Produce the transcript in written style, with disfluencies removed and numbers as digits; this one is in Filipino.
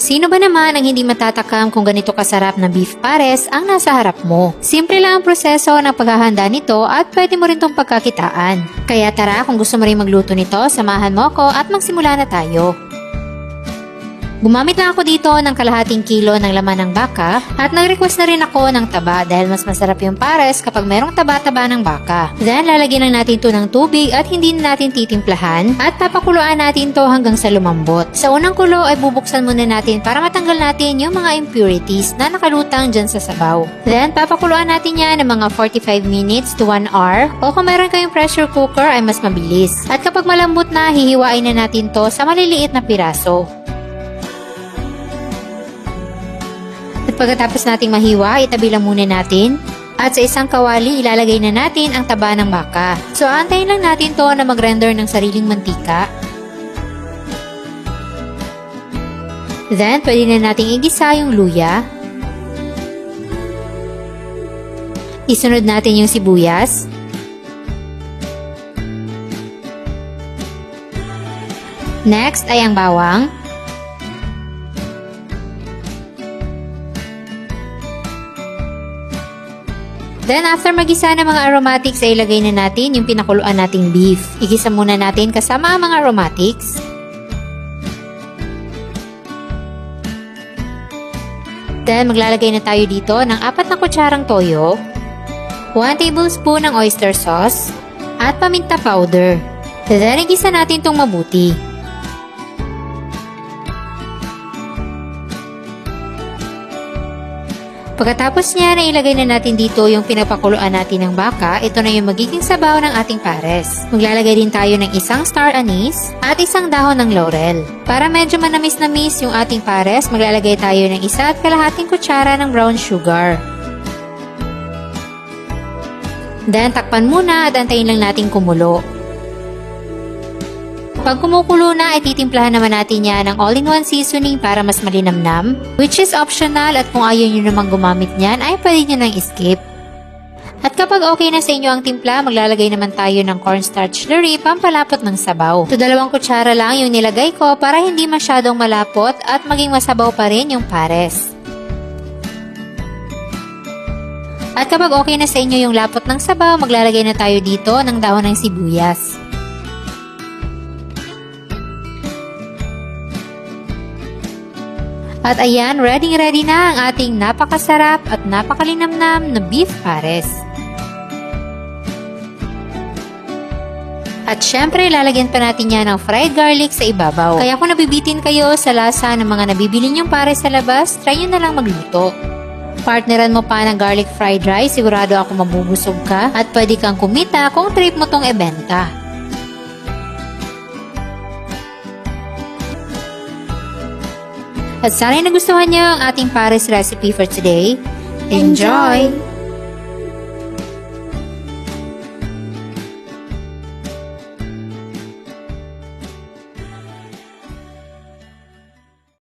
Sino ba naman ang hindi matatakam kung ganito kasarap na beef pares ang nasa harap mo? Simple lang ang proseso ng paghahanda nito at pwede mo rin itong pagkakitaan. Kaya tara, kung gusto mo rin magluto nito, samahan mo ako at magsimula na tayo. Gumamit na ako dito ng kalahating kilo ng laman ng baka at nag-request na rin ako ng taba dahil mas masarap yung pares kapag merong taba-taba ng baka. Then lalagyan na natin ito ng tubig at hindi na natin titimplahan at papakuluan natin to hanggang sa lumambot. Sa unang kulo ay bubuksan muna natin para matanggal natin yung mga impurities na nakalutang dyan sa sabaw. Then papakuluan natin yan ng mga 45 minutes to 1 hour o kung meron kayong pressure cooker ay mas mabilis. At kapag malambot na, hihiwain na natin to sa maliliit na piraso. At pagkatapos nating mahiwa, itabi lang muna natin. At sa isang kawali, ilalagay na natin ang taba ng baka. So, antayin lang natin to na mag-render ng sariling mantika. Then, pwede na nating igisa yung luya. Isunod natin yung sibuyas. Next ay ang bawang. Then, after magisa ng mga aromatics, ay ilagay na natin yung pinakuluan nating beef. Igisa muna natin kasama ang mga aromatics. Then, maglalagay na tayo dito ng 4 na kutsarang toyo, 1 tablespoon ng oyster sauce, at paminta powder. Then, igisa natin itong mabuti. Pagkatapos niya, ilagay na natin dito yung pinapakuluan natin ng baka. Ito na yung magiging sabaw ng ating pares. Maglalagay din tayo ng isang star anise at isang dahon ng laurel. Para medyo manamis-namis yung ating pares, maglalagay tayo ng 1 kalahating kutsara ng brown sugar. Then, takpan muna at antayin lang natin kumulo. Pag kumukulo na, ay titimplahan naman natin yan ng all-in-one seasoning para mas malinamnam, which is optional at kung ayaw nyo namang gumamit niyan, ay pwede nyo nang skip. At kapag okay na sa inyo ang timpla, maglalagay naman tayo ng cornstarch slurry pampalapot ng sabaw. So, 2 kutsara lang yung nilagay ko para hindi masyadong malapot at maging masabaw pa rin yung pares. At kapag okay na sa inyo yung lapot ng sabaw, maglalagay na tayo dito ng dahon ng sibuyas. At ayan, ready na ang ating napakasarap at napakalinamnam na beef pares. At syempre, lalagyan pa natin yan ng fried garlic sa ibabaw. Kaya kung nabibitin kayo sa lasa ng mga nabibili nyong pares sa labas, try nyo na lang magluto. Partneran mo pa ng garlic fried rice, sigurado ako mabubusog ka at pwede kang kumita kung trip mo tong ibenta. At sana'y nagustuhan niyo ang ating pares recipe for today. Enjoy!